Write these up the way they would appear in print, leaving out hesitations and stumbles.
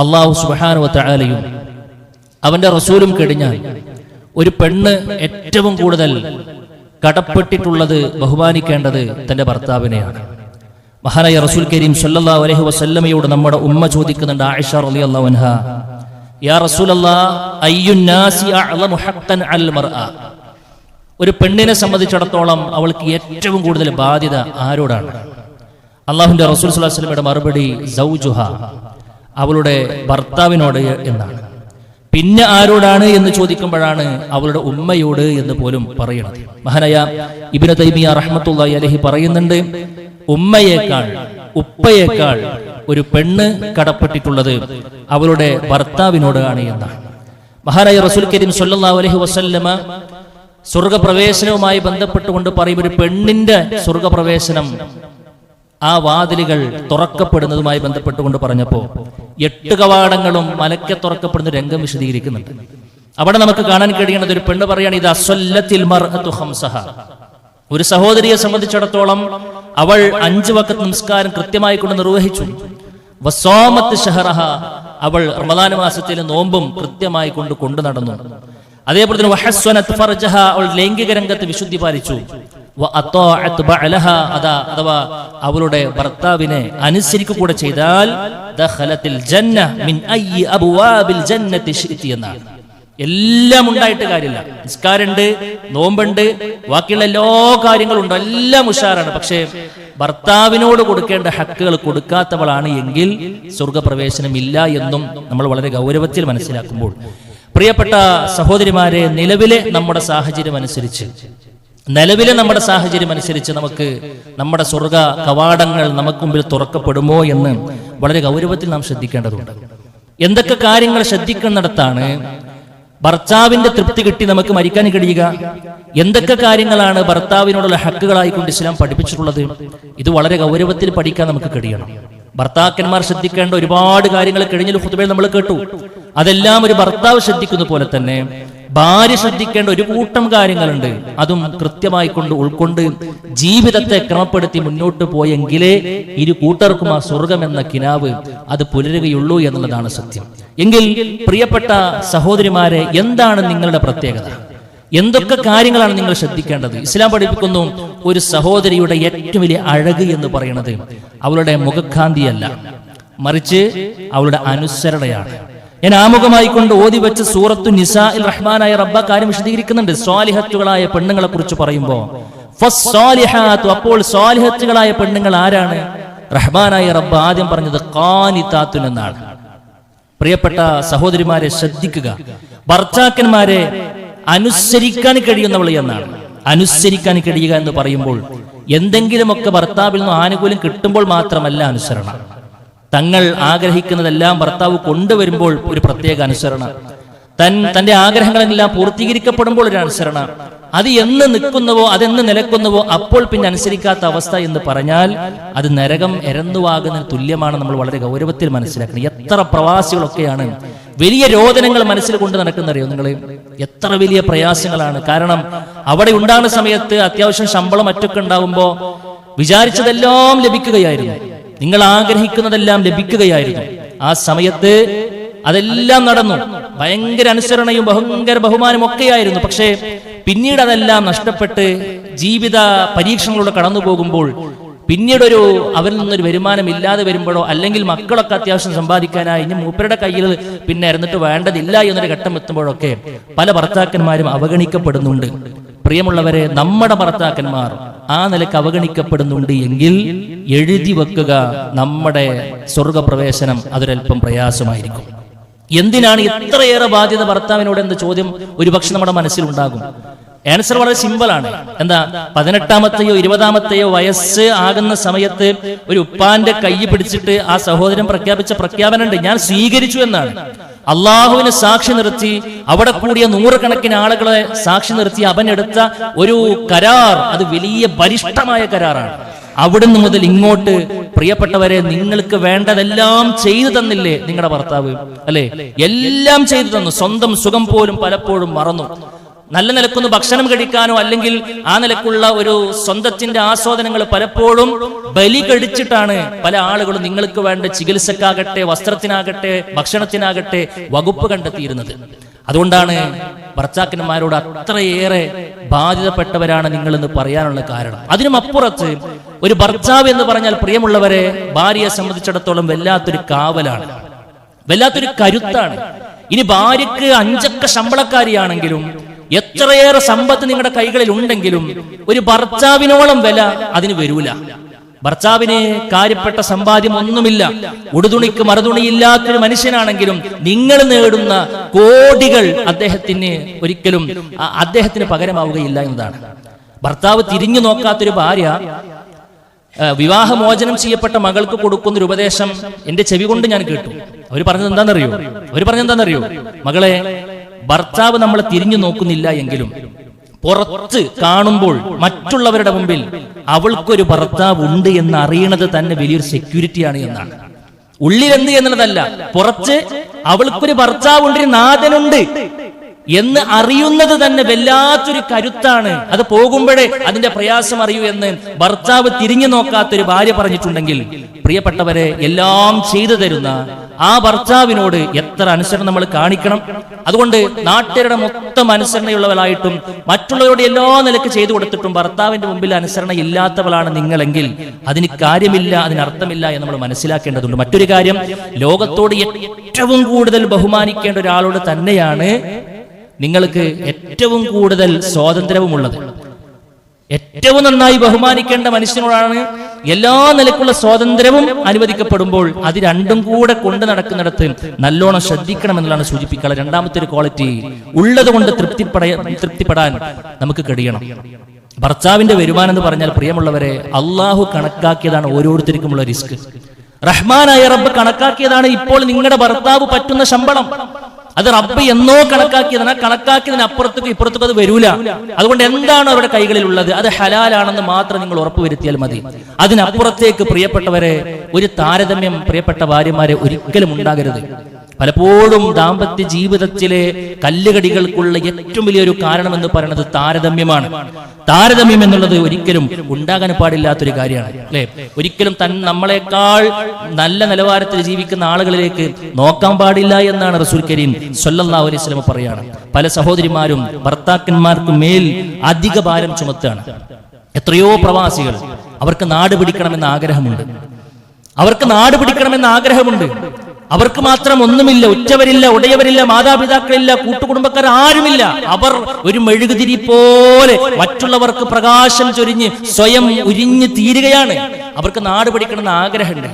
അല്ലാഹു സുബ്ഹാനഹു വ തആലയും അവന്റെ റസൂലും കഴിഞ്ഞാൽ ഒരു പെണ്ണ് ഏറ്റവും കൂടുതൽ കടപ്പെട്ടിട്ടുള്ളത് ബഹുമാനിക്കേണ്ടത് തന്റെ ഭർത്താവിനെയാണ്. മഹാനായ റസൂൽ കരീം സല്ലല്ലാഹു അലൈഹി വസല്ലമയോട് നമ്മുടെ ഉമ്മ ചോദിക്കുന്നുണ്ട്, ആയിഷ റളിയല്ലാഹു അൻഹാ, യാ റസൂലല്ലാഹ് അയ്യുൻ നാസി അഅ്ളമു ഹഖ്ഖൻ അൽ മർഅ, ഒരു പെണ്ണിനെ സംബന്ധിച്ചിടത്തോളം അവൾക്ക് ഏറ്റവും കൂടുതൽ ബാധ്യത ആരോടാണ്? അല്ലാഹുവിന്റെ റസൂൽ സ്വല്ലല്ലാഹു അലൈഹി വസല്ലമയുടെ മറുപടി സൗജുഹ, അവളുടെ ഭർത്താവിനോട് എന്നാണ്. പിന്നെ ആരോടാണ് എന്ന് ചോദിക്കുമ്പോഴാണ് അവളുടെ ഉമ്മയോട് എന്ന് പോലും പറയുന്നത്. മഹാനായ ഇബ്നു തൈമിയ്യ റഹ്മത്തുള്ളാഹി അലൈഹി പറയുന്നുണ്ട്, ഉമ്മയേക്കാൾ ഉപ്പയേക്കാൾ ഒരു പെണ്ണ് കടപ്പെട്ടിട്ടുള്ളത് അവളുടെ ഭർത്താവിനോട് ആണ് എന്നാണ്. മഹാനായ റസൂൽ കരീം സല്ലല്ലാഹു അലൈഹി വസല്ലമ സ്വർഗപ്രവേശനവുമായി ബന്ധപ്പെട്ടുകൊണ്ട് പറയും, ഒരു പെണ്ണിന്റെ സ്വർഗപ്രവേശനം ആ വാതിലുകൾ തുറക്കപ്പെടുന്നതുമായി ബന്ധപ്പെട്ടുകൊണ്ട് പറഞ്ഞപ്പോ 8 കവാടങ്ങളും മലക്കെ തുറക്കപ്പെടുന്ന രംഗം വിശദീകരിക്കുന്നുണ്ട്. അവിടെ നമുക്ക് കാണാൻ കഴിയുന്നത്, ഒരു പെണ്ണ് പറയാണ്, ഇത് അസ്വല്ലത്തിൽ മർഅതു ഖംസഹ, ഒരു സഹോദരിയെ സംബന്ധിച്ചിടത്തോളം അവൾ 5 വഖത്ത് നമസ്കാരം കൃത്യമായി കൊണ്ട് നിർവഹിച്ചു. വസാമത്ത് ഷഹറഹ, അവൾ റമദാൻ മാസത്തിലെ നോമ്പും കൃത്യമായി കൊണ്ടു നടന്നു. അതേപോലെ തന്നെ വഹസ്വനത് ഫർജഹ, അവൾ ലൈംഗിക രംഗത്ത് വിശുദ്ധി പാലിച്ചു. വഅതാഅത് ബഅലഹ, അഥവാ അവളുടെ ഭർത്താവിനെ അനുസരിക്കുക ചെയ്താൽ ദഖലത്തിൽ ജന്ന മിൻ അയ്യി അബ്വാബിൽ ജന്നതി ശിഅതി എന്നാണ്. എല്ലാം ഉണ്ടായിട്ട് കാര്യമില്ല, നിസ്കാരമുണ്ട്, നോമ്പുണ്ട്, ബാക്കിയുള്ള എല്ലാ കാര്യങ്ങളും ഉണ്ട്, എല്ലാം ഉഷാറാണ്. പക്ഷേ ഭർത്താവിനോട് കൊടുക്കേണ്ട ഹക്കുകൾ കൊടുക്കാത്തവളാണ് എങ്കിൽ സ്വർഗപ്രവേശനം ഇല്ല എന്നും നമ്മൾ വളരെ ഗൗരവത്തിൽ മനസ്സിലാക്കുമ്പോൾ, പ്രിയപ്പെട്ട സഹോദരിമാരെ, നിലവിലെ നമ്മുടെ സാഹചര്യം അനുസരിച്ച് നമുക്ക് നമ്മുടെ സ്വർഗ കവാടങ്ങൾ നമുക്ക് മുമ്പിൽ തുറക്കപ്പെടുമോ എന്ന് വളരെ ഗൗരവത്തിൽ നാം ശ്രദ്ധിക്കേണ്ടതുണ്ട്. എന്തൊക്കെ കാര്യങ്ങൾ ശ്രദ്ധിക്കുന്നിടത്താണ് ഭർത്താവിന്റെ തൃപ്തി കിട്ടി നമുക്ക് മരിക്കാൻ കഴിയുക? എന്തൊക്കെ കാര്യങ്ങളാണ് ഭർത്താവിനോടുള്ള ഹക്കുകളായിക്കൊണ്ട് ഇസ്ലാം പഠിപ്പിച്ചിട്ടുള്ളത്? ഇത് വളരെ ഗൗരവത്തിൽ പഠിക്കാൻ നമുക്ക് കഴിയണം. ഭർത്താക്കന്മാർ ശ്രദ്ധിക്കേണ്ട ഒരുപാട് കാര്യങ്ങൾ കഴിഞ്ഞ ഖുതുബയിൽ നമ്മൾ കേട്ടു. അതെല്ലാം ഒരു ഭർത്താവ് ശ്രദ്ധിക്കുന്ന പോലെ തന്നെ ഭാര്യ ശ്രദ്ധിക്കേണ്ട ഒരു കൂട്ടം കാര്യങ്ങളുണ്ട്. അതും കൃത്യമായി ഉൾക്കൊണ്ട് ജീവിതത്തെ ക്രമപ്പെടുത്തി മുന്നോട്ട് പോയെങ്കിലേ ഇരു കൂട്ടർക്കും ആ സ്വർഗം എന്ന കിനാവ് അത് പുലരുകയുള്ളൂ എന്നുള്ളതാണ് സത്യം. എങ്കിൽ പ്രിയപ്പെട്ട സഹോദരിമാരെ, എന്താണ് നിങ്ങളുടെ പ്രത്യേകത? എന്തൊക്കെ കാര്യങ്ങളാണ് നിങ്ങൾ ശ്രദ്ധിക്കേണ്ടത്? ഇസ്ലാം പഠിപ്പിക്കുന്നു, ഒരു സഹോദരിയുടെ ഏറ്റവും വലിയ അഴക് എന്ന് പറയുന്നത് അവളുടെ മുഖകാന്തിയല്ല, മറിച്ച് അവളുടെ അനുസരണയാണ്. ഞാൻ ആമുഖമായി കൊണ്ട് ഓതി വെച്ച സൂറത്തു നിസാഇൽ റഹ്മാനായ റബ്ബ കാര്യം വിശദീകരിക്കുന്നുണ്ട്. സ്വാലിഹത്തുകളായ പെണ്ണുങ്ങളെ കുറിച്ച് പറയുമ്പോൾ ഫസ്സാലിഹാത്തു, അപ്പോൾ സ്വാലിഹത്തുകളായ പെണ്ണുങ്ങൾ ആരാണ്? റഹ്മാനായ റബ്ബ ആദ്യം പറഞ്ഞത് ഖാനിതാത്തുൻ എന്നാണ്. പ്രിയപ്പെട്ട സഹോദരിമാരെ ശ്രദ്ധിക്കുക, ഭർത്താക്കന്മാരെ അനുസരിക്കാൻ കഴിയുന്നവൾ എന്നാണ്. അനുസരിക്കാൻ കഴിയുക എന്ന് പറയുമ്പോൾ എന്തെങ്കിലുമൊക്കെ ഭർത്താവിൽ നിന്ന് ആനുകൂല്യം കിട്ടുമ്പോൾ മാത്രമല്ല അനുസരണ. തങ്ങൾ ആഗ്രഹിക്കുന്നതെല്ലാം ഭർത്താവ് കൊണ്ടുവരുമ്പോൾ ഒരു പ്രത്യേക അനുസരണ, തന്റെ ആഗ്രഹങ്ങളെല്ലാം പൂർത്തീകരിക്കപ്പെടുമ്പോൾ ഒരു അനുസരണ. അത് എന്ന് നിൽക്കുന്നുവോ, അതെന്ന് നിലക്കുന്നുവോ, അപ്പോൾ പിന്നെ അനുസരിക്കാത്ത അവസ്ഥ എന്ന് പറഞ്ഞാൽ അത് നരകം എരന്നുവാകുന്നതിന് തുല്യമാണ്. നമ്മൾ വളരെ ഗൗരവത്തിൽ മനസ്സിലാക്കണം. എത്ര പ്രവാസികളൊക്കെയാണ് വലിയ രോദനങ്ങൾ മനസ്സിൽ കൊണ്ട് നടക്കുന്നറിയോ നിങ്ങൾ? എത്ര വലിയ പ്രയാസങ്ങളാണ്. കാരണം അവിടെ ഉണ്ടാകുന്ന സമയത്ത് അത്യാവശ്യം ശമ്പളം മറ്റൊക്കെ ഉണ്ടാകുമ്പോൾ വിചാരിച്ചതെല്ലാം ലഭിക്കുകയായിരുന്നു, നിങ്ങൾ ആഗ്രഹിക്കുന്നതെല്ലാം ലഭിക്കുകയായിരുന്നു. ആ സമയത്ത് അതെല്ലാം നടന്നു, ഭയങ്കര അനുസരണയും ഭയങ്കര ബഹുമാനവും ഒക്കെയായിരുന്നു. പക്ഷേ പിന്നീട് അതെല്ലാം നഷ്ടപ്പെട്ട് ജീവിത പരീക്ഷണങ്ങളിലൂടെ കടന്നു പോകുമ്പോൾ, പിന്നീടൊരു അവരിൽ നിന്നൊരു വരുമാനം ഇല്ലാതെ വരുമ്പോഴോ, അല്ലെങ്കിൽ മക്കളൊക്കെ അത്യാവശ്യം സമ്പാദിക്കാനായി ഇനി മൂപ്പരുടെ കയ്യിൽ പിന്നെ ഇരുന്നിട്ട് വേണ്ടതില്ല എന്നൊരു ഘട്ടം എത്തുമ്പോഴൊക്കെ പല ഭർത്താക്കന്മാരും അവഗണിക്കപ്പെടുന്നുണ്ട്. പ്രിയമുള്ളവരെ, നമ്മുടെ ഭർത്താക്കന്മാർ ആ നിലക്ക് അവഗണിക്കപ്പെടുന്നുണ്ട് എങ്കിൽ എഴുതി വെക്കുക, നമ്മുടെ സ്വർഗപ്രവേശനം അതൊരൽപ്പം പ്രയാസമായിരിക്കും. എന്തിനാണ് ഇത്രയേറെ ബാധ്യത ഭർത്താവിനോട് എന്ന ചോദ്യം ഒരുപക്ഷെ നമ്മുടെ മനസ്സിലുണ്ടാകും. ആൻസർ വളരെ സിമ്പിൾ ആണ്. എന്താ, 18-ാമത്തെയോ 20-ാമത്തെയോ വയസ്സ് ആകുന്ന സമയത്ത് ഒരു ഉപ്പാന്റെ കൈ പിടിച്ചിട്ട് ആ സഹോദരൻ പ്രഖ്യാപിച്ച പ്രഖ്യാപനമുണ്ട്, ഞാൻ സ്വീകരിച്ചു എന്നാണ്. അള്ളാഹുവിനെ സാക്ഷി നിർത്തി, അവിടെ കൂടിയ 100 കണക്കിന് ആളുകളെ സാക്ഷി നിർത്തി അവനെടുത്ത ഒരു കരാർ, അത് വലിയ ബലിഷ്ഠമായ കരാറാണ്. അവിടുന്ന് മുതൽ ഇങ്ങോട്ട് പ്രിയപ്പെട്ടവരെ, നിങ്ങൾക്ക് വേണ്ടതെല്ലാം ചെയ്തു തന്നില്ലേ നിങ്ങളുടെ ഭർത്താവ്? അല്ലെ, എല്ലാം ചെയ്തു തന്നു. സ്വന്തം സുഖം പോലും പലപ്പോഴും മറന്നു. നല്ല നിലക്കൊന്ന് ഭക്ഷണം കഴിക്കാനോ അല്ലെങ്കിൽ ആ നിലക്കുള്ള ഒരു സ്വന്തത്തിന്റെ ആസ്വാദനങ്ങൾ പലപ്പോഴും ബലി കഴിച്ചിട്ടാണ് പല ആളുകളും നിങ്ങൾക്ക് വേണ്ട ചികിത്സക്കാകട്ടെ, വസ്ത്രത്തിനാകട്ടെ, ഭക്ഷണത്തിനാകട്ടെ വകുപ്പ് കണ്ടെത്തിയിരുന്നത്. അതുകൊണ്ടാണ് ഭർത്താക്കന്മാരോട് അത്രയേറെ ബാധിതപ്പെട്ടവരാണ് നിങ്ങളെന്ന് പറയാനുള്ള കാരണം. അതിനുമപ്പുറത്ത് ഒരു ഭർത്താവ് എന്ന് പറഞ്ഞാൽ പ്രിയമുള്ളവരെ, ഭാര്യയെ സംബന്ധിച്ചിടത്തോളം വല്ലാത്തൊരു കാവലാണ്, വല്ലാത്തൊരു കരുത്താണ്. ഇനി ഭാര്യക്ക് 5 അക്ക ശമ്പളക്കാരിയാണെങ്കിലും എത്രയേറെ സമ്പത്ത് നിങ്ങളുടെ കൈകളിൽ ഉണ്ടെങ്കിലും ഒരു ഭർത്താവിനോളം വില അതിന് വരൂല. ഭർത്താവിന് കാര്യപ്പെട്ട സമ്പാദ്യം ഒന്നുമില്ല, ഉടുതുണിക്ക് മറുതുണിയില്ലാത്തൊരു മനുഷ്യനാണെങ്കിലും നിങ്ങൾ നേടുന്ന കോടികൾ അദ്ദേഹത്തിന് പകരമാവുകയില്ല എന്നതാണ്. ഭർത്താവ് തിരിഞ്ഞു നോക്കാത്തൊരു ഭാര്യ വിവാഹമോചനം ചെയ്യപ്പെട്ട മകൾക്ക് കൊടുക്കുന്ന ഒരു ഉപദേശം എന്റെ ചെവി കൊണ്ട് ഞാൻ കേട്ടു. അവർ പറഞ്ഞത് എന്താണെന്നറിയോ? മകളെ, ഭർത്താവ് നമ്മളെ തിരിഞ്ഞു നോക്കുന്നില്ല എങ്കിലും പുറത്ത് കാണുമ്പോൾ മറ്റുള്ളവരുടെ മുമ്പിൽ അവൾക്കൊരു ഭർത്താവ് ഉണ്ട് എന്ന് അറിയണത് തന്നെ വലിയൊരു സെക്യൂരിറ്റിയാണ് എന്നാണ്. ഉള്ളിലെന്ത് എന്നുള്ളതല്ല, പുറത്ത് അവൾക്കൊരു ഭർത്താവ് ഉണ്ട്, നാഥനുണ്ട് എന്ന് അറിയുന്നത് തന്നെ വല്ലാത്തൊരു കരുത്താണ്. അത് പോകുമ്പോഴേ അതിന്റെ പ്രയാസം അറിയൂ എന്ന് ഭർത്താവ് തിരിഞ്ഞു നോക്കാത്തൊരു ഭാര്യ പറഞ്ഞിട്ടുണ്ടെങ്കിൽ, പ്രിയപ്പെട്ടവരെ, എല്ലാം ചെയ്തു തരുന്ന ആ ഭർത്താവിനോട് എത്ര അനുസരണം നമ്മൾ കാണിക്കണം. അതുകൊണ്ട് നാട്ടുകാരുടെ മൊത്തം അനുസരണയുള്ളവളായിട്ടും മറ്റുള്ളവരോട് എല്ലാ നിലക്ക് ചെയ്തു കൊടുത്തിട്ടും ഭർത്താവിന്റെ മുമ്പിൽ അനുസരണ ഇല്ലാത്തവളാണ് നിങ്ങളെങ്കിൽ അതിന് കാര്യമില്ല, അതിനർത്ഥമില്ല എന്ന് നമ്മൾ മനസ്സിലാക്കേണ്ടതുണ്ട്. മറ്റൊരു കാര്യം, ലോകത്തോട് ഏറ്റവും കൂടുതൽ ബഹുമാനിക്കേണ്ട ഒരാളോട് തന്നെയാണ് നിങ്ങൾക്ക് ഏറ്റവും കൂടുതൽ സ്വാതന്ത്ര്യവുമുള്ളത്. ഏറ്റവും നന്നായി ബഹുമാനിക്കേണ്ട മനുഷ്യനോടാണ് എല്ലാ നിലക്കുള്ള സ്വാതന്ത്ര്യവും അനുവദിക്കപ്പെടുമ്പോൾ അത് രണ്ടും കൂടെ കൊണ്ടു നടക്കുന്നിടത്ത് നല്ലോണം ശ്രദ്ധിക്കണമെന്നുള്ളതാണ് സൂചിപ്പിക്കുക. രണ്ടാമത്തെ ഒരു ക്വാളിറ്റി, ഉള്ളത് കൊണ്ട് തൃപ്തിപ്പെടാൻ നമുക്ക് കഴിയണം. ഭർത്താവിന്റെ വരുമാനം എന്ന് പറഞ്ഞാൽ പ്രിയമുള്ളവരെ, അള്ളാഹു കണക്കാക്കിയതാണ് ഓരോരുത്തർക്കുമുള്ള റിസ്ക്. റഹ്മാനായ റബ്ബ് കണക്കാക്കിയതാണ് ഇപ്പോൾ നിങ്ങളുടെ ഭർത്താവ് പറ്റുന്ന ശമ്പളം. അത് റബ്ബ് എന്നോ കണക്കാക്കിയതാണ്. കണക്കാക്കിയതിന് അപ്പുറത്തേക്ക് ഇപ്പുറത്തേക്ക് അത് വരൂല. അതുകൊണ്ട് എന്താണ് അവരുടെ കൈകളിൽ ഉള്ളത് അത് ഹലാലാണെന്ന് മാത്രം നിങ്ങൾ ഉറപ്പുവരുത്തിയാൽ മതി. അതിനപ്പുറത്തേക്ക് പ്രിയപ്പെട്ടവരെ ഒരു താരതമ്യം പ്രിയപ്പെട്ട ഭാര്യമാരെ ഒരിക്കലും ഉണ്ടാകരുത്. പലപ്പോഴും ദാമ്പത്യ ജീവിതത്തിലെ കല്ലുകടികൾക്കുള്ള ഏറ്റവും വലിയൊരു കാരണം എന്ന് പറയുന്നത് താരതമ്യമാണ്. താരതമ്യം എന്നുള്ളത് ഒരിക്കലും ഉണ്ടാകാൻ പാടില്ലാത്തൊരു കാര്യമാണ്, അല്ലെ? ഒരിക്കലും നമ്മളെക്കാൾ നല്ല നിലവാരത്തിൽ ജീവിക്കുന്ന ആളുകളിലേക്ക് നോക്കാൻ പാടില്ല എന്നാണ് റസൂൽ കരീം സ്വല്ലല്ലാഹു അലൈഹി വസല്ലം പറയാണ്. പല സഹോദരിമാരും ഭർത്താക്കന്മാർക്ക് മേൽ അധിക ഭാരം ചുമത്താണ്. എത്രയോ പ്രവാസികൾ അവർക്ക് നാട് പിടിക്കണമെന്ന ആഗ്രഹമുണ്ട്. അവർക്ക് മാത്രം ഒന്നുമില്ല, ഉറ്റവരില്ല, ഉടയവരില്ല, മാതാപിതാക്കളില്ല, കൂട്ടുകുടുംബക്കാർ ആരുമില്ല. അവർ ഒരു മെഴുകുതിരി പോലെ മറ്റുള്ളവർക്ക് പ്രകാശം ചൊരിഞ്ഞ് സ്വയം ഉരിഞ്ഞു തീരുകയാണ്. അവർക്ക് നാട് പിടിക്കണമെന്ന് ആഗ്രഹമുണ്ട്.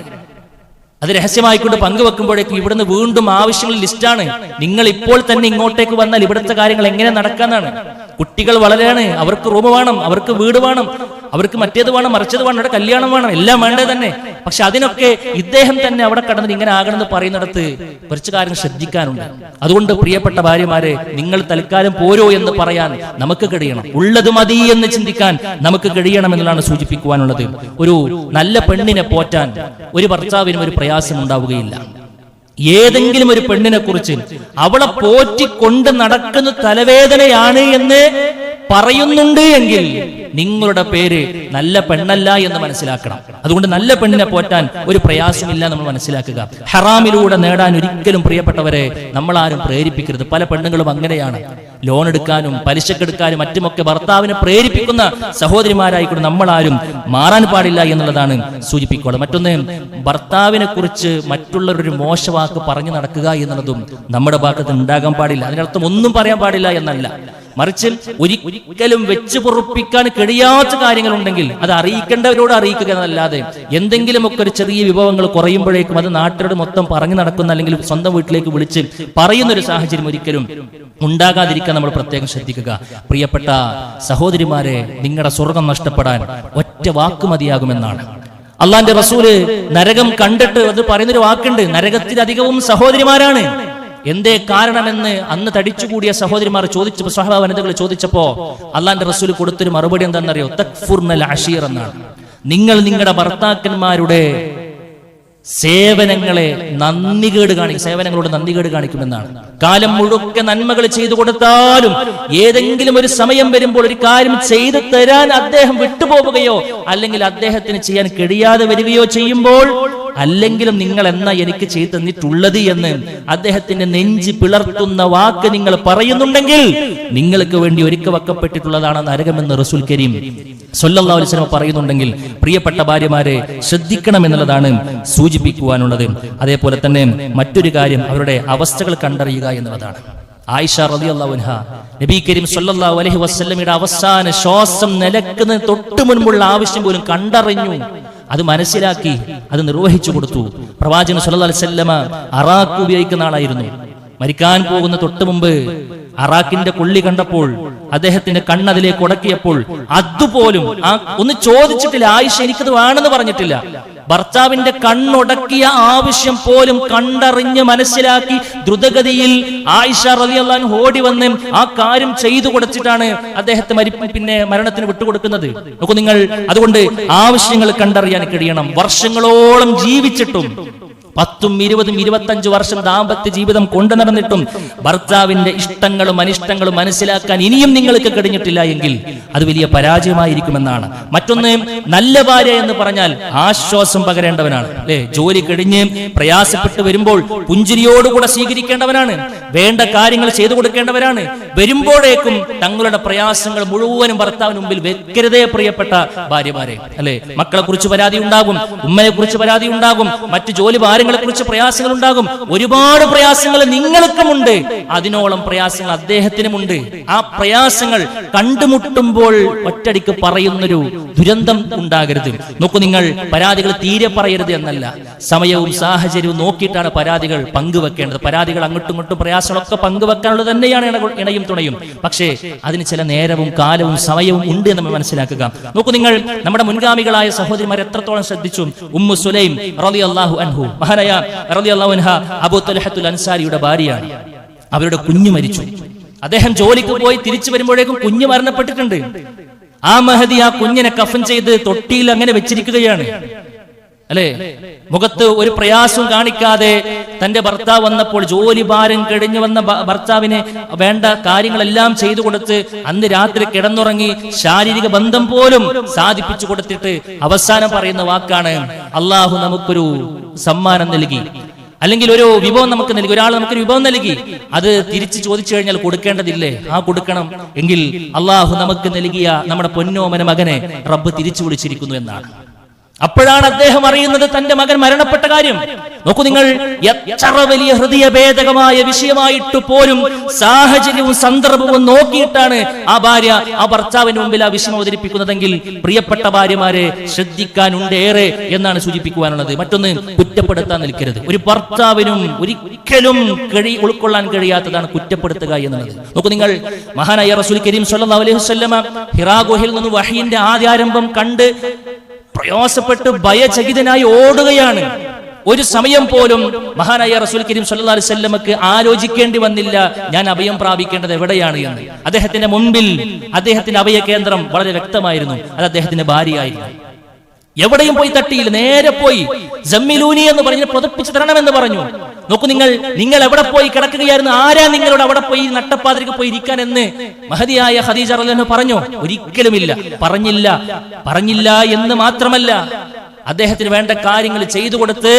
അത് രഹസ്യമായിക്കൊണ്ട് പങ്കുവെക്കുമ്പോഴേക്കും ഇവിടുന്ന് വീണ്ടും ആവശ്യങ്ങൾ ലിസ്റ്റാണ്. നിങ്ങൾ ഇപ്പോൾ തന്നെ ഇങ്ങോട്ടേക്ക് വന്നാൽ ഇവിടുത്തെ കാര്യങ്ങൾ എങ്ങനെ നടക്കാന്നാണ്. കുട്ടികൾ വളരെയാണ്, അവർക്ക് റൂം വേണം, അവർക്ക് വീട് വേണം, അവർക്ക് മറ്റേത് വേണം, മറിച്ചത് വേണം, അവിടെ കല്യാണം വേണം, എല്ലാം വേണ്ടത് തന്നെ. പക്ഷെ അതിനൊക്കെ ഇദ്ദേഹം തന്നെ അവിടെ കടന്ന് ഇങ്ങനെ ആകണമെന്ന് പറയുന്നിടത്ത് കുറച്ച് കാര്യങ്ങൾ ശ്രദ്ധിക്കാനുണ്ട്. അതുകൊണ്ട് പ്രിയപ്പെട്ട ഭാര്യമാരെ, നിങ്ങൾ തൽക്കാലം പോരോ എന്ന് പറയാൻ നമുക്ക് കഴിയണം. ഉള്ളത് മതി എന്ന് ചിന്തിക്കാൻ നമുക്ക് കഴിയണം എന്നുള്ളതാണ് സൂചിപ്പിക്കുവാനുള്ളത്. ഒരു നല്ല പെണ്ണിനെ പോറ്റാൻ ഒരു ഭർത്താവിനും ഒരു പ്രയാസം ഉണ്ടാവുകയില്ല. ഏതെങ്കിലും ഒരു പെണ്ണിനെ കുറിച്ച് അവളെ പോറ്റിക്കൊണ്ട് നടക്കുന്ന തലവേദനയാണ് എന്ന് പറയുന്നുണ്ട് എങ്കിൽ നിങ്ങളുടെ പേര് നല്ല പെണ്ണല്ല എന്ന് മനസ്സിലാക്കണം. അതുകൊണ്ട് നല്ല പെണ്ണിനെ പോറ്റാൻ ഒരു പ്രയാസമില്ല നമ്മൾ മനസ്സിലാക്കുക. ഹറാമിലൂടെ നേടാൻ ഒരിക്കലും പ്രിയപ്പെട്ടവരെ നമ്മളാരും പ്രേരിപ്പിക്കരുത്. പല പെണ്ണുങ്ങളും അങ്ങനെയാണ്. ലോൺ എടുക്കാനും പലിശക്കെടുക്കാനും മറ്റുമൊക്കെ ഭർത്താവിനെ പ്രേരിപ്പിക്കുന്ന സഹോദരിമാരായിക്കൊണ്ട് നമ്മളാരും മാറാൻ പാടില്ല എന്നുള്ളതാണ് സൂചിപ്പിക്കുക. മറ്റൊന്ന്, ഭർത്താവിനെ കുറിച്ച് മറ്റുള്ളവരൊരു മോശവാക്ക് പറഞ്ഞു നടക്കുക എന്നുള്ളതും നമ്മുടെ ഭാഗത്ത് ഉണ്ടാകാൻ പാടില്ല. അതിനർത്ഥം ഒന്നും പറയാൻ പാടില്ല എന്നല്ല, മറിച്ച് ഒരിക്കലും വെച്ച് പൊറുപ്പിക്കാൻ കഴിയാത്ത കാര്യങ്ങളുണ്ടെങ്കിൽ അത് അറിയിക്കേണ്ടവരോട് അറിയിക്കുക എന്നല്ലാതെ എന്തെങ്കിലുമൊക്കെ ഒരു ചെറിയ വിഭവങ്ങൾ കുറയുമ്പോഴേക്കും അത് നാട്ടുകാരോട് മൊത്തം പറഞ്ഞു നടക്കുന്ന അല്ലെങ്കിൽ സ്വന്തം വീട്ടിലേക്ക് വിളിച്ച് പറയുന്ന ഒരു സാഹചര്യം ഒരിക്കലും ഉണ്ടാകാതിരിക്കാൻ നമ്മൾ പ്രത്യേകം ശ്രദ്ധിക്കുക. പ്രിയപ്പെട്ട സഹോദരിമാരെ, നിങ്ങളുടെ സ്വർഗം നഷ്ടപ്പെടാൻ ഒറ്റ വാക്ക് മതിയാകുമെന്നാണ് അള്ളാന്റെ റസൂല് നരകം കണ്ടിട്ട് അത് പറയുന്നൊരു വാക്കുണ്ട്. നരകത്തിലധികവും സഹോദരിമാരാണ്. എന്തേ കാരണമെന്ന് അന്ന് തടിച്ചുകൂടിയ സഹോദരിമാർ ചോദിച്ചപ്പോ, സ്വഹാബ വനിതകൾ ചോദിച്ചപ്പോ അള്ളാന്റെ റസൂല് കൊടുത്തൊരു മറുപടി എന്താണെന്നറിയോ? തക്ഫുർനൽ അശീർ എന്നാണ്. നിങ്ങൾ നിങ്ങളുടെ ഭർത്താക്കന്മാരുടെ സേവനങ്ങളെ സേവനങ്ങളോട് നന്ദികേട് കാണിക്കുമെന്നാണ്. കാലം മുഴുക്കെ നന്മകൾ ചെയ്തു കൊടുത്താലും ഏതെങ്കിലും ഒരു സമയം വരുമ്പോൾ ഒരു കാര്യം ചെയ്തു തരാൻ അദ്ദേഹം വിട്ടുപോവുകയോ അല്ലെങ്കിൽ അദ്ദേഹത്തിന് ചെയ്യാൻ കഴിയാതെ വരികയോ ചെയ്യുമ്പോൾ, അല്ലെങ്കിലും നിങ്ങൾ എന്നാ എനിക്ക് ചെയ്തു തന്നിട്ടുള്ളത് എന്ന് അദ്ദേഹത്തിന്റെ നെഞ്ച് പിളർത്തുന്ന വാക്ക് നിങ്ങൾ പറയുന്നുണ്ടെങ്കിൽ നിങ്ങൾക്ക് വേണ്ടി ഒരുക്കി വെക്കപ്പെട്ടിട്ടുള്ളതാണ് നരകമെന്ന് റസൂൽ കരീം സ്വല്ലല്ലാഹു അലൈഹി വസല്ലം പറയുന്നുണ്ടെങ്കിൽ പ്രിയപ്പെട്ട ഭാര്യമാരെ ശ്രദ്ധിക്കണമെന്നുള്ളതാണ് സൂചിപ്പിക്കുവാനുള്ളത്. അതേപോലെ തന്നെ മറ്റൊരു കാര്യം അവരുടെ അവസ്ഥകൾ കണ്ടറിയുക എന്നുള്ളതാണ്. ആയിഷ റളിയല്ലാഹു അൻഹ നബി കരീം സ്വല്ലല്ലാഹു അലൈഹി വസല്ലമയുടെ അവസാന ശ്വാസം നിലക്കുന്നതിന് തൊട്ട് മുൻപുള്ള ആവശ്യം പോലും കണ്ടറിഞ്ഞു, അത് മനസ്സിലാക്കി, അത് നിർവഹിച്ചു കൊടുത്തു. പ്രവാചകൻ സ്വല്ലല്ലാഹു അലൈഹി വസല്ലമ അറാഖ് ഉപയോഗിക്കുന്ന ആളായിരുന്നു. മരിക്കാൻ പോകുന്ന തൊട്ട് മുമ്പ് അറാഖിന്റെ കൊള്ളി കണ്ടപ്പോൾ അദ്ദേഹത്തിന്റെ കണ്ണതിലേക്ക് ഉടക്കിയപ്പോൾ അതുപോലും ഒന്ന് ചോദിച്ചിട്ടില്ല. ആയിഷ എനിക്കത് വേണമെന്ന് പറഞ്ഞിട്ടില്ല. ഭർത്താവിന്റെ കണ്ണുടക്കിയ ആവശ്യം പോലും കണ്ടറിഞ്ഞ് മനസ്സിലാക്കി ദ്രുതഗതിയിൽ ആയിഷ റളിയല്ലാഹു അൻഹ ഓടി വന്ന് ആ കാര്യം ചെയ്തു കൊടുത്തിട്ടാണ് അദ്ദേഹത്തെ മരണത്തിന് വിട്ടുകൊടുക്കുന്നത്. നോക്കൂ നിങ്ങൾ, അതുകൊണ്ട് ആവശ്യങ്ങൾ കണ്ടറിയാൻ കഴിയണം. വർഷങ്ങളോളം ജീവിച്ചിട്ടും 10, 20, 25 വർഷം ദാമ്പത്യ ജീവിതം കൊണ്ടു നടന്നിട്ടും ഭർത്താവിന്റെ ഇഷ്ടങ്ങളും അനിഷ്ടങ്ങളും മനസ്സിലാക്കാൻ ഇനിയും നിങ്ങൾക്ക് കഴിഞ്ഞിട്ടില്ല എങ്കിൽ അത് വലിയ പരാജയമായിരിക്കുമെന്നാണ്. മറ്റൊന്ന്, നല്ല ഭാര്യ എന്ന് പറഞ്ഞാൽ ആശ്വാസം പകരേണ്ടവനാണ്, അല്ലെ? ജോലി കഴിഞ്ഞ് പ്രയാസപ്പെട്ട് വരുമ്പോൾ പുഞ്ചിരിയോടുകൂടെ സ്വീകരിക്കേണ്ടവനാണ്. വേണ്ട കാര്യങ്ങൾ ചെയ്തു കൊടുക്കേണ്ടവരാണ്. വരുമ്പോഴേക്കും തങ്ങളുടെ പ്രയാസങ്ങൾ മുഴുവനും ഭർത്താവിന് മുമ്പിൽ വെക്കരുതേ പ്രിയപ്പെട്ട ഭാര്യമാരെ, അല്ലെ? മക്കളെ കുറിച്ച് പരാതി ഉണ്ടാകും, ഉമ്മയെ കുറിച്ച് പരാതി ഉണ്ടാകും, മറ്റു ജോലി ഭാരങ്ങളെ കുറിച്ച് പ്രയാസങ്ങൾ ഉണ്ടാകും. ഒരുപാട് പ്രയാസങ്ങൾ നിങ്ങൾക്കുമുണ്ട്, അതിനോളം പ്രയാസങ്ങൾ അദ്ദേഹത്തിനുമുണ്ട്. ആ പ്രയാസങ്ങൾ കണ്ടുമുട്ടുമ്പോൾ ഒറ്റടിക്ക് പറയുന്നൊരു ദുരന്തം ഉണ്ടാകരുത്. നോക്കൂ നിങ്ങൾ, പരാതികൾ തീരെ പറയരുത് എന്നല്ല, സമയവും സാഹചര്യവും നോക്കിയിട്ടാണ് പരാതികൾ പങ്കുവെക്കേണ്ടത്. പരാതികൾ അങ്ങോട്ടും ഇങ്ങോട്ടും പ്രയാസങ്ങളൊക്കെ പങ്കുവെക്കാനുള്ളത് തന്നെയാണ് ഇണയും തുണയും. പക്ഷേ അതിന് ചില നേരവും കാലവും സമയവും ഉണ്ട് എന്ന് നമ്മൾ മനസ്സിലാക്കുക. നോക്കൂ നിങ്ങൾ, നമ്മുടെ മുൻഗാമികളായ സഹോദരിമാർ എത്രത്തോളം ശ്രദ്ധിച്ചു. ഉമ്മു സുലൈം റളിയല്ലാഹു അൻഹു, മഹാനായ റളിയല്ലാഹു അൻഹ അബൂ തൽഹത്തുൽ അൻസാരിയുടെ ഭാര്യയാണ്. അവരുടെ കുഞ്ഞ് മരിച്ചു. അദ്ദേഹം ജോലിക്ക് പോയി തിരിച്ചു വരുമ്പോഴേക്കും കുഞ്ഞ് മരണപ്പെട്ടിട്ടുണ്ട്. ആ മഹദി ആ കുഞ്ഞിനെ കഫൻ ചെയ്ത് തൊട്ടിയിൽ അങ്ങനെ വെച്ചിരിക്കുകയാണ്, അല്ലെ? മുഖത്ത് ഒരു പ്രയാസവും കാണിക്കാതെ തന്റെ ഭർത്താവ് വന്നപ്പോൾ ജോലി ഭാരം കഴിഞ്ഞു വന്ന ഭർത്താവിന് വേണ്ട കാര്യങ്ങളെല്ലാം ചെയ്തു കൊടുത്ത് അന്ന് രാത്രി കിടന്നുറങ്ങി ശാരീരിക ബന്ധം പോലും സാധിപ്പിച്ചു കൊടുത്തിട്ട് അവസാനം പറയുന്ന വാക്കാണ്, അള്ളാഹു നമുക്കൊരു സമ്മാനം നൽകി, അല്ലെങ്കിൽ ഒരു വിഭവം നമുക്ക് നൽകി, ഒരാൾ നമുക്കൊരു വിഭവം നൽകി, അത് തിരിച്ചു ചോദിച്ചു കഴിഞ്ഞാൽ കൊടുക്കേണ്ടതില്ലേ? ആ കൊടുക്കണം. എങ്കിൽ അള്ളാഹു നമുക്ക് നൽകിയ നമ്മുടെ പൊന്നോമന മകനെ റബ്ബ് തിരിച്ചു വിളിച്ചിരിക്കുന്നു എന്നാണ്. അപ്പോഴാണ് അദ്ദേഹം അറിയുന്നത് തന്റെ മകൻ മരണപ്പെട്ട കാര്യം. നോക്കൂ നിങ്ങൾ, എത്ര വലിയ ഹൃദയഭേദകമായ വിഷയമായിട്ട് പോലും സാഹചര്യവും സന്ദർഭവും നോക്കിയിട്ടാണ് ആ ഭാര്യ ആ ഭർത്താവിന് മുമ്പിൽ ആ വിഷയം അവതരിപ്പിക്കുന്നതെങ്കിൽ പ്രിയപ്പെട്ട ഭാര്യമാരെ ശ്രദ്ധിക്കാനുണ്ട് ഏറെ എന്നാണ് സൂചിപ്പിക്കുവാനുള്ളത്. മറ്റൊന്ന്, കുറ്റപ്പെടുത്താൻ നിൽക്കരുത്. ഒരു ഭർത്താവിനും ഒരിക്കലും ഉൾക്കൊള്ളാൻ കഴിയാത്തതാണ് കുറ്റപ്പെടുത്തുക എന്നുള്ളത്. നോക്കൂ നിങ്ങൾ, മഹാനായ റസൂൽ കരീം സ്വല്ലല്ലാഹു അലൈഹി വസല്ലമ ഹിറാ ഗുഹയിൽ നിന്ന് വഹയിന്റെ ആദ്യാരംഭം കണ്ട് പ്രയാസപ്പെട്ട് ഭയചകിതനായി ഓടുകയാണ്. ഒരു സമയം പോലും മഹാനായ റസൂൽ കരീം സ്വല്ലല്ലാഹു അലൈഹി വസല്ലമക്ക് ആലോചിക്കേണ്ടി വന്നില്ല ഞാൻ അഭയം പ്രാപിക്കേണ്ടത് എവിടെയാണ് എന്ന്. അദ്ദേഹത്തിന്റെ മുൻപിൽ അദ്ദേഹത്തിന്റെ അഭയ കേന്ദ്രം വളരെ വ്യക്തമായിരുന്നു, അത് അദ്ദേഹത്തിന്റെ ഭാര്യയായിരുന്നു. എവിടെയും പോയി തട്ടിയില്ല, നേരെ പോയി ജമ്മിലൂനി എന്ന് പറഞ്ഞ് പുതപ്പിച്ചു തരണമെന്ന് പറഞ്ഞു. നോക്കൂ നിങ്ങൾ എവിടെ പോയി കിടക്കുകയായിരുന്നു? ആരാ നിങ്ങളോട് അവിടെ പോയി നട്ടപ്പാതിരിക്ക് പോയി ഇരിക്കാൻ എന്ന് മഹദിയായ ഖദീജ റളിയല്ലാഹു അൻഹ പറഞ്ഞു? ഒരിക്കലുമില്ല, പറഞ്ഞില്ല എന്ന് മാത്രമല്ല, അദ്ദേഹത്തിന് വേണ്ട കാര്യങ്ങൾ ചെയ്തു കൊടുത്ത്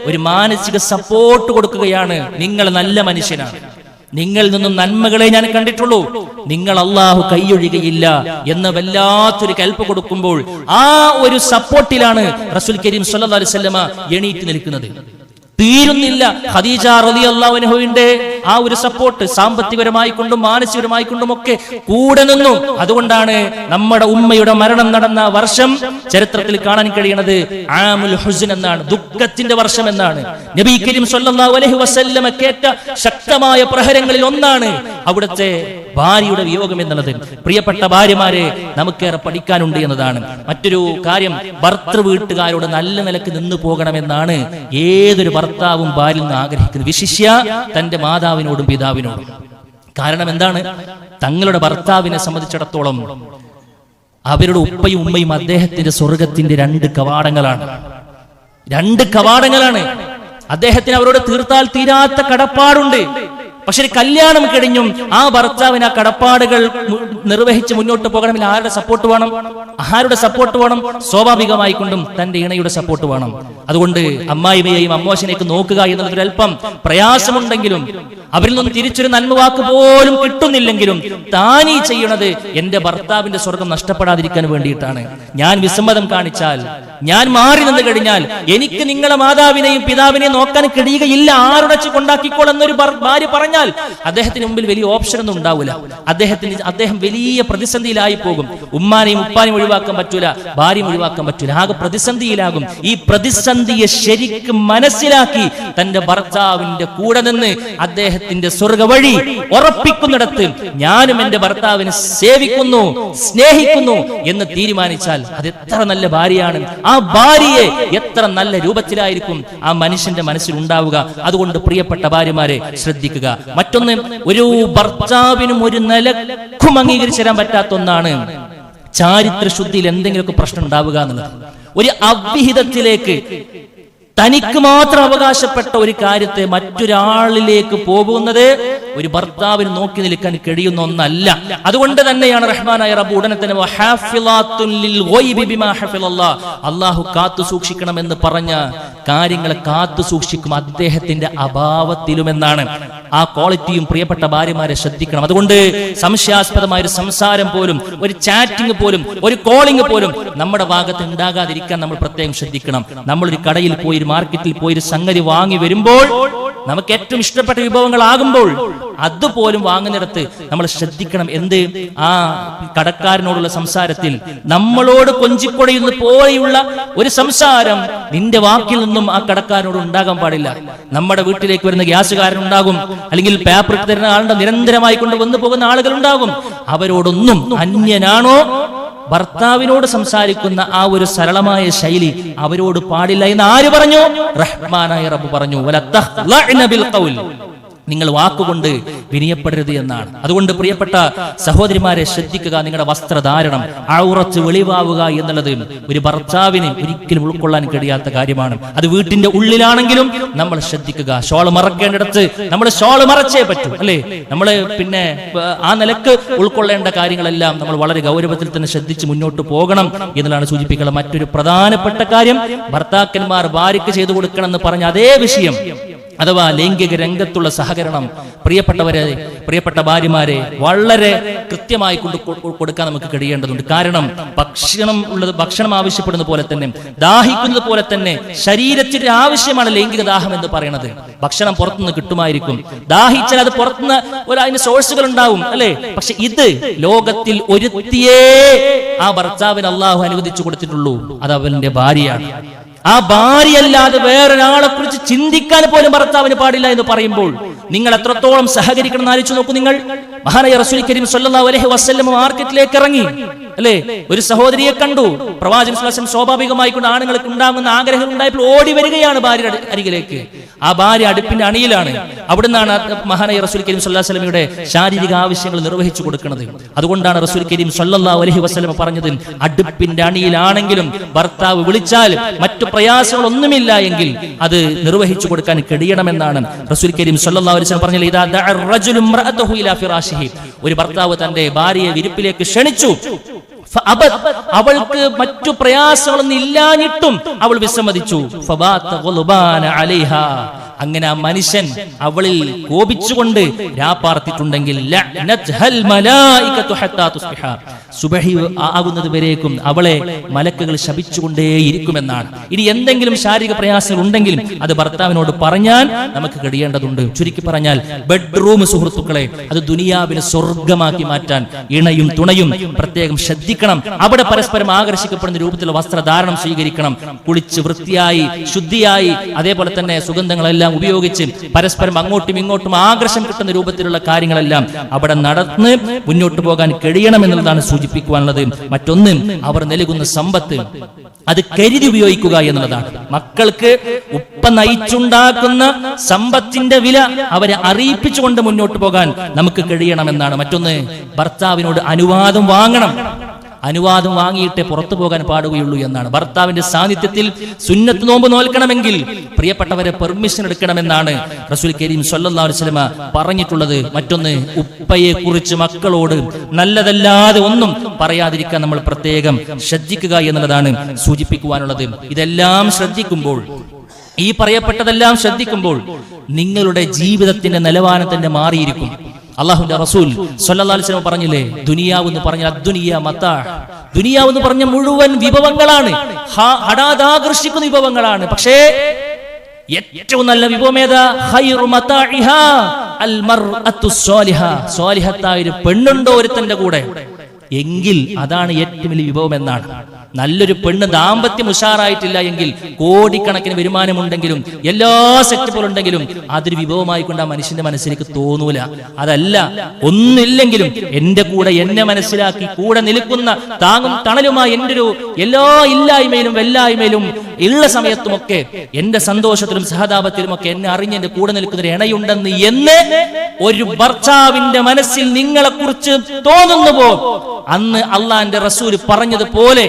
ഒരു മാനസിക സപ്പോർട്ട് കൊടുക്കുകയാണ്. നിങ്ങൾ നല്ല മനുഷ്യനാണ്, നിങ്ങളിൽ നിന്നും നന്മകളെ ഞാൻ കണ്ടിട്ടുള്ളൂ, നിങ്ങൾ അള്ളാഹു കൈയൊഴികയില്ല എന്ന് വല്ലാത്തൊരു കൽപ്പ് കൊടുക്കുമ്പോൾ ആ ഒരു സപ്പോർട്ടിലാണ് റസൂൽ കരീം സ്വല്ലല്ലാഹു അലൈഹി വസല്ലമ എണീറ്റ് നിൽക്കുന്നത്. തീരുന്നില്ല. ഖദീജ റളിയല്ലാഹു അൻഹയുടെ ആ ഒരു സപ്പോർട്ട് സാമ്പത്തികപരമായി കൊണ്ടും മാനസികപരമായി കൊണ്ടും ഒക്കെ കൂടെ നിന്നു. അതുകൊണ്ടാണ് നമ്മുടെ ഉമ്മയുടെ മരണം നടന്ന വർഷം ചരിത്രത്തിൽ കാണാൻ കഴിയുന്നത് ആമുൽ ഹുസ്ൻ എന്നാണ്, ദുഃഖത്തിന്റെ വർഷം എന്നാണ്. നബി കരീം സ്വല്ലല്ലാഹു അലൈഹി വസല്ലമ കേട്ട ശക്തമായ പ്രഹരങ്ങളിൽ ഒന്നാണ് അവിടുത്തെ ഭാര്യയുടെ വിയോഗം എന്നുള്ളത്. പ്രിയപ്പെട്ട ഭാര്യമാരെ, നമുക്കേറെ പഠിക്കാനുണ്ട് എന്നതാണ്. മറ്റൊരു കാര്യം, ഭർത്തൃ വീട്ടുകാരോട് നല്ല നിലക്ക് നിന്നു പോകണമെന്നാണ് ഏതൊരു ഭർത്താവും ഭാര്യയിൽ നിന്ന് ആഗ്രഹിക്കുന്നത്, വിശിഷ്യ തന്റെ മാതാവിനോടും പിതാവിനോടും. കാരണം എന്താണ്? തങ്ങളുടെ ഭർത്താവിനെ സംബന്ധിച്ചിടത്തോളം അവരുടെ ഉപ്പയും ഉമ്മയും അദ്ദേഹത്തിന്റെ സ്വർഗത്തിന്റെ 2 കവാടങ്ങളാണ്. 2 കവാടങ്ങളാണ്. അദ്ദേഹത്തിന് അവരോട് തീർത്താൽ തീരാത്ത കടപ്പാടുണ്ട്. പക്ഷെ കല്യാണം കഴിഞ്ഞും ആ ഭർത്താവിന് ആ കടപ്പാടുകൾ നിർവഹിച്ച് മുന്നോട്ട് പോകണമെങ്കിൽ ആരുടെ സപ്പോർട്ട് വേണം? ആരുടെ സപ്പോർട്ട് വേണം? സ്വാഭാവികമായിക്കൊണ്ടും തന്റെ ഇണയുടെ സപ്പോർട്ട് വേണം. അതുകൊണ്ട് അമ്മായിമയെയും അമ്മോശനെയൊക്കെ നോക്കുക എന്നുള്ളതൊരു അല്പം പ്രയാസമുണ്ടെങ്കിലും അവരിൽ നിന്നും തിരിച്ചൊരു നന്മ വാക്ക് പോലും കിട്ടുന്നില്ലെങ്കിലും താനീ ചെയ്യണത് എന്റെ ഭർത്താവിന്റെ സ്വർഗം നഷ്ടപ്പെടാതിരിക്കാൻ വേണ്ടിയിട്ടാണ്. ഞാൻ വിസമ്മതം കാണിച്ചാൽ, ഞാൻ മാറി നിന്ന് കഴിഞ്ഞാൽ എനിക്ക് നിങ്ങളെ മാതാവിനെയും പിതാവിനെയും നോക്കാൻ കഴിയുകയില്ല, ആരുടച്ച് കൊണ്ടാക്കിക്കോളെന്നൊരു ഭാര്യ പറഞ്ഞാൽ അദ്ദേഹത്തിന് മുമ്പിൽ വലിയ ഓപ്ഷൻ ഒന്നും ഉണ്ടാവില്ല. അദ്ദേഹം വലിയ പ്രതിസന്ധിയിലായി പോകും. ഉമ്മാനെയും ഉപ്പാനെയും ഒഴിവാക്കാൻ പറ്റൂല, ഭാര്യയും ഒഴിവാക്കാൻ പറ്റൂല, ആകെ പ്രതിസന്ധിയിലാകും. ഈ പ്രതിസന്ധിയെ ശരിക്കും മനസ്സിലാക്കി തന്റെ ഭർത്താവിന്റെ കൂടെ നിന്ന് അദ്ദേഹത്തിന്റെ സ്വർഗ വഴി ഉറപ്പിക്കുന്നിടത്ത് ഞാനും എന്റെ ഭർത്താവിനെ സേവിക്കുന്നു, സ്നേഹിക്കുന്നു എന്ന് തീരുമാനിച്ചാൽ അത് എത്ര നല്ല ഭാര്യയാണ്. ആ ഭാര്യയെ എത്ര നല്ല രൂപത്തിലായിരിക്കും ആ മനുഷ്യന്റെ മനസ്സിൽ ഉണ്ടാവുക. അതുകൊണ്ട് പ്രിയപ്പെട്ട ഭാര്യമാരെ ശ്രദ്ധിക്കുക. മറ്റൊന്ന്, ഒരു ഭർത്താവിനും ഒരു നിലക്കും അംഗീകരിച്ചു തരാൻ പറ്റാത്ത ഒന്നാണ് ചാരിത്ര ശുദ്ധിയിൽ എന്തെങ്കിലുമൊക്കെ പ്രശ്നം ഉണ്ടാവുക എന്നുള്ളത്. ഒരു അവിഹിതത്തിലേക്ക് തനിക്ക് മാത്രം അവകാശപ്പെട്ട ഒരു കാര്യത്തെ മറ്റൊരാളിലേക്ക് പോകുന്നത് ഒരു ഭർത്താവിന് നോക്കി നിൽക്കാൻ കഴിയുന്ന ഒന്നല്ല. അതുകൊണ്ട് തന്നെയാണ് റഹ്മാനായ റബ്ബ് ഉടനെ തന്നെ അള്ളാഹു കാത്തു സൂക്ഷിക്കണമെന്ന് പറഞ്ഞ കാര്യങ്ങളെ കാത്തു സൂക്ഷിക്കും അദ്ദേഹത്തിന്റെ അഭാവത്തിലുമെന്നാണ്. ആ ക്വാളിറ്റിയും പ്രിയപ്പെട്ട ഭാര്യമാരെ ശ്രദ്ധിക്കണം. അതുകൊണ്ട് സംശയാസ്പദമായ ഒരു സംസാരം പോലും, ഒരു ചാറ്റിംഗ് പോലും, ഒരു കോളിംഗ് പോലും നമ്മുടെ ഭാഗത്ത് ഉണ്ടാകാതിരിക്കാൻ നമ്മൾ പ്രത്യേകം ശ്രദ്ധിക്കണം. നമ്മളൊരു കടയിൽ പോയി, മാർക്കറ്റിൽ പോയി ഒരു സംഗതി വാങ്ങി വരുമ്പോൾ, നമുക്ക് ഏറ്റവും ഇഷ്ടപ്പെട്ട വിഭവങ്ങളാകുമ്പോൾ അതുപോലും വാങ്ങുന്നിടത്ത് നമ്മൾ ശ്രദ്ധിക്കണം. എന്ത്? ആ കടക്കാരനോടുള്ള സംസാരത്തിൽ നമ്മളോട് കൊഞ്ചിക്കൊടയുന്ന പോലെയുള്ള ഒരു സംസാരം നിന്റെ വാക്കിൽ നിന്നും ആ കടക്കാരനോട് ഉണ്ടാകാൻ പാടില്ല. നമ്മുടെ വീട്ടിലേക്ക് വരുന്ന ഗ്യാസുകാരൻ ഉണ്ടാകും, അല്ലെങ്കിൽ പേപ്പർ തരുന്ന ആളുടെ നിരന്തരമായി കൊണ്ട് വന്നു പോകുന്ന ആളുകൾ ഉണ്ടാകും. അവരോടൊന്നും അന്യനാണോ ഭർത്താവിനോട് സംസാരിക്കുന്ന ആ ഒരു സരളമായ ശൈലി അവരോട് പാടില്ല എന്ന് ആര് പറഞ്ഞു? റഹ്മാനായ റബ്ബ് പറഞ്ഞു, നിങ്ങൾ വാക്കുകൊണ്ട് വിനയപ്പെടരുത് എന്നാണ്. അതുകൊണ്ട് പ്രിയപ്പെട്ട സഹോദരിമാരെ ശ്രദ്ധിക്കുക. നിങ്ങളുടെ വസ്ത്രധാരണം, ഔറത്ത് വെളിവാവുക എന്നുള്ളത് ഒരു ഭർത്താവിന് ഒരിക്കലും ഉൾക്കൊള്ളാൻ കഴിയാത്ത കാര്യമാണ്. അത് വീട്ടിന്റെ ഉള്ളിലാണെങ്കിലും നമ്മൾ ശ്രദ്ധിക്കുക. ഷോൾ മറക്കേണ്ടിടത്ത് നമ്മൾ ഷോൾ മറച്ചേ പറ്റൂ, അല്ലേ? നമ്മള് പിന്നെ ആ നിലക്ക് ഉൾക്കൊള്ളേണ്ട കാര്യങ്ങളെല്ലാം നമ്മൾ വളരെ ഗൗരവത്തിൽ തന്നെ ശ്രദ്ധിച്ച് മുന്നോട്ട് പോകണം എന്നുള്ളതാണ് സൂചിപ്പിക്കുന്നത്. മറ്റൊരു പ്രധാനപ്പെട്ട കാര്യം, ഭർത്താക്കന്മാർ ഭാര്യയ്ക്ക് ചെയ്തു കൊടുക്കണം എന്ന് പറഞ്ഞ അതേ വിഷയം, അഥവാ ലൈംഗിക രംഗത്തുള്ള സഹകരണം, പ്രിയപ്പെട്ട ഭാര്യമാരെ വളരെ കൃത്യമായി കൊടുക്കാൻ നമുക്ക് കഴിയേണ്ടതുണ്ട്. കാരണം ഭക്ഷണം ആവശ്യപ്പെടുന്ന പോലെ തന്നെ, ദാഹിക്കുന്നത് പോലെ തന്നെ ശരീരത്തിന്റെ ആവശ്യമാണ് ലൈംഗിക ദാഹം എന്ന് പറയുന്നത്. ഭക്ഷണം പുറത്തുനിന്ന് കിട്ടുമായിരിക്കും, ദാഹിച്ചാൽ അത് പുറത്തുനിന്ന് അതിന് സോഴ്സുകൾ ഉണ്ടാവും, അല്ലെ? പക്ഷെ ഇത് ലോകത്തിൽ ഒരുത്തിയേ ആ ഭർത്താവിന് അള്ളാഹു അനുവദിച്ചു കൊടുത്തിട്ടുള്ളൂ, അത് അവന്റെ ഭാര്യയാണ്. ആ ഭാര്യയല്ലാതെ വേറൊരാളെ കുറിച്ച് ചിന്തിക്കാൻ പോലും ഭർത്താവിന് പാടില്ല എന്ന് പറയുമ്പോൾ നിങ്ങൾ എത്രത്തോളം സഹകരിക്കണം എന്ന് ആലോചിച്ച് നോക്കൂ. നിങ്ങൾ മഹാനായ റസൂൽ കരീം സ്വല്ലല്ലാഹു അലൈഹി വസല്ലം മാർക്കറ്റിലേക്ക് ഇറങ്ങി, അല്ലേ? ഒരു സഹോദരിയെ കണ്ടു. പ്രവാചകൻ സ്വല്ലല്ലാഹു അലൈഹി വസല്ലം സ്വാഭാവികമായിക്കൊണ്ട് ആണുങ്ങൾക്ക് ഉണ്ടാകുന്ന ആഗ്രഹങ്ങൾ ഉണ്ടായപ്പോൾ ഓടി വരികയാണ് ഭാര്യ അരികിലേക്ക്. ആ ഭാര്യ അടുപ്പിന്റെ അണിയിലാണ്. അവിടുന്നാണ് മഹാനായ റസൂൽ കരീം സ്വല്ലല്ലാഹു അലൈഹി വസല്ലമയുടെ ശാരീരിക ആവശ്യങ്ങൾ നിർവഹിച്ചു കൊടുക്കുന്നത്. അതുകൊണ്ടാണ് റസൂൽ കരീം സ്വല്ലല്ലാഹു അലൈഹി വസല്ലം പറഞ്ഞത്, അടുപ്പിന്റെ അണിയിലാണെങ്കിലും ഭർത്താവ് വിളിച്ചാൽ മറ്റു പ്രയാസങ്ങളൊന്നുമില്ല എങ്കിൽ അത് നിർവഹിച്ചു കൊടുക്കാൻ കഴിയണമെന്നാണ് റസൂൽ കരീം സ്വല്ലല്ലാഹു അലൈഹി വസല്ലം പറഞ്ഞത്. ഇദാ ദഅ റജുലു ഇംറഅതഹു ഇലാ ഫിറാശിഹി, ഒരു ഭർത്താവ് തന്റെ ഭാര്യയെ വിരിപ്പിലേക്ക് ക്ഷണിച്ചു, അവൾക്ക് മറ്റു പ്രയാസങ്ങളൊന്നും ഇല്ലാഞ്ഞിട്ടും അവൾ വിസമ്മതിച്ചു. അങ്ങനെ ആ മനുഷ്യൻ അവളിൽ കോപിച്ചുകൊണ്ട് രാപ്പാർത്തിട്ടുണ്ടെങ്കിൽ സുബഹി ആകുന്നത് വരേക്കും അവളെ മലക്കുകൾ ശപിച്ചുകൊണ്ടേയിരിക്കുമെന്നാണ്. ഇനി എന്തെങ്കിലും ശാരീരിക പ്രയാസങ്ങൾ ഉണ്ടെങ്കിലും അത് ഭർത്താവിനോട് പറഞ്ഞാൽ നമുക്ക് കഴിയേണ്ടതുണ്ട്. ചുരുക്കി പറഞ്ഞാൽ ബെഡ്റൂം, സുഹൃത്തുക്കളെ, അത് ദുനിയാവിനെ സ്വർഗമാക്കി മാറ്റാൻ ഇണയും തുണയും പ്രത്യേകം ശ്രദ്ധിക്കണം. അവിടെ പരസ്പരം ആകർഷിക്കപ്പെടുന്ന രൂപത്തിലുള്ള വസ്ത്രധാരണം സ്വീകരിക്കണം. കുളിച്ച് വൃത്തിയായി ശുദ്ധിയായി അതേപോലെ തന്നെ സുഗന്ധങ്ങളെല്ലാം ഉപയോഗിച്ച് പരസ്പരം അങ്ങോട്ടും ഇങ്ങോട്ടും ആകർഷം കിട്ടുന്ന രൂപത്തിലുള്ള കാര്യങ്ങളെല്ലാം അവിടെ നടന്ന് മുന്നോട്ട് പോകാൻ കഴിയണം എന്നുള്ളതാണ് സൂചിപ്പിക്കുവാനുള്ളത്. മറ്റൊന്ന്, അവർ നൽകുന്ന സമ്പത്ത് അത് കരുതി ഉപയോഗിക്കുക എന്നുള്ളതാണ്. മക്കൾക്ക് ഉപ്പ നയിച്ചുണ്ടാക്കുന്ന സമ്പത്തിന്റെ വില അവരെ അറിയിപ്പിച്ചുകൊണ്ട് മുന്നോട്ട് പോകാൻ നമുക്ക് കഴിയണമെന്നാണ്. മറ്റൊന്ന്, ഭർത്താവിനോട് അനുവാദം വാങ്ങണം. അനുവാദം വാങ്ങിയിട്ടേ പുറത്തു പോകാൻ പാടുകയുള്ളൂ എന്നാണ്. ഭർത്താവിന്റെ സാന്നിധ്യത്തിൽ സുന്നത്ത് നോമ്പ് നോൽക്കണമെങ്കിൽ പ്രിയപ്പെട്ടവരെ പെർമിഷൻ എടുക്കണമെന്നാണ് റസൂൽ കരീം സ്വല്ലല്ലാഹു അലൈഹി വസല്ലം പറഞ്ഞിട്ടുള്ളത്. മറ്റൊന്ന്, ഉപ്പയെ കുറിച്ച് മക്കളോട് നല്ലതല്ലാതെ ഒന്നും പറയാതിരിക്കാൻ നമ്മൾ പ്രത്യേകം ശ്രദ്ധിക്കുക എന്നുള്ളതാണ് സൂചിപ്പിക്കുവാനുള്ളത്. ഇതെല്ലാം ശ്രദ്ധിക്കുമ്പോൾ, ഈ പറയപ്പെട്ടതെല്ലാം ശ്രദ്ധിക്കുമ്പോൾ നിങ്ങളുടെ ജീവിതത്തിന്റെ നിലവാരം തന്നെ മാറിയിരിക്കും. അല്ലാഹുവിന്റെ റസൂൽ സ്വല്ലല്ലാഹു അലൈഹി വസല്ലം പറഞ്ഞില്ലേ, ദുനിയാവ് എന്ന് പറഞ്ഞാൽ അദ്ദുനിയ മതാ, ദുനിയാവ് എന്ന് പറഞ്ഞ മുഴുവൻ വിഭവങ്ങളാണ്, ഹടാദാകർഷിക്കുന്ന വിഭവങ്ങളാണ്. പക്ഷേ ഏറ്റവും നല്ല വിഭവം ഏതാ? ഖൈറു മതാഇഹാ അൽ മർഅത്തു സ്വാലിഹ. സ്വാലിഹത്തായ ഒരു പെണ്ണുണ്ടോ ഒരുത്തന്റെ കൂടെ എങ്കിൽ അതാണ് ഏറ്റവും വലിയ വിഭവം എന്നാണ്. നല്ലൊരു പെണ്ണ് ദാമ്പത്യം ഉഷാറായിട്ടില്ല എങ്കിൽ കോടിക്കണക്കിന് വരുമാനമുണ്ടെങ്കിലും എല്ലാ സെറ്റപ്പുകളുണ്ടെങ്കിലും അതൊരു വിഭവമായി കൊണ്ട് ആ മനുഷ്യന്റെ മനസ്സിലേക്ക് തോന്നൂല. അതല്ല, ഒന്നില്ലെങ്കിലും എന്റെ കൂടെ എന്നെ മനസ്സിലാക്കി കൂടെ നിൽക്കുന്ന താങ്ങും തണലുമായി എൻ്റെ ഒരു എല്ലാ ഇല്ലായ്മയിലും വെല്ലായ്മയിലും ഉള്ള സമയത്തുമൊക്കെ എന്റെ സന്തോഷത്തിലും സഹതാപത്തിലും ഒക്കെ എന്നെ അറിഞ്ഞ് എന്റെ കൂടെ നിൽക്കുന്ന ഒരു ഇണയുണ്ടെന്ന് എന്ന് ഒരു ഭർത്താവിന്റെ മനസ്സിൽ നിങ്ങളെ കുറിച്ച് തോന്നുന്നുവോ, അന്ന് അള്ളാന്റെ റസൂല് പറഞ്ഞതുപോലെ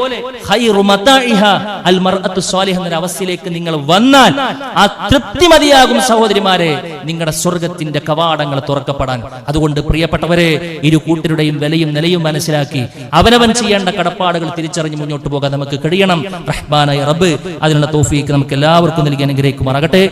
ഖൈറു മതാഇഹാ അൽ മർഅത്തു സ്വാലിഹ എന്ന അവസ്ഥയിലേക്ക് നിങ്ങൾ വന്നാൽ ആ തൃപ്തി മതിയാകും സഹോദരിമാരെ നിങ്ങളുടെ സ്വർഗത്തിന്റെ കവാടങ്ങൾ തുറക്കപ്പെടാൻ. അതുകൊണ്ട് പ്രിയപ്പെട്ടവരെ, ഇരു കൂട്ടരുടെയും വിലയും നിലയും മനസ്സിലാക്കി അവനവൻ ചെയ്യേണ്ട കടപ്പാടുകൾ തിരിച്ചറിഞ്ഞ് മുന്നോട്ട് പോകാൻ നമുക്ക് കഴിയണം. റഹ്മാനായ റബ്ബ് അതിനുള്ള തൗഫീഖ് നമുക്ക് എല്ലാവർക്കും നൽകി അനുഗ്രഹിക്കുമാറാകട്ടെ.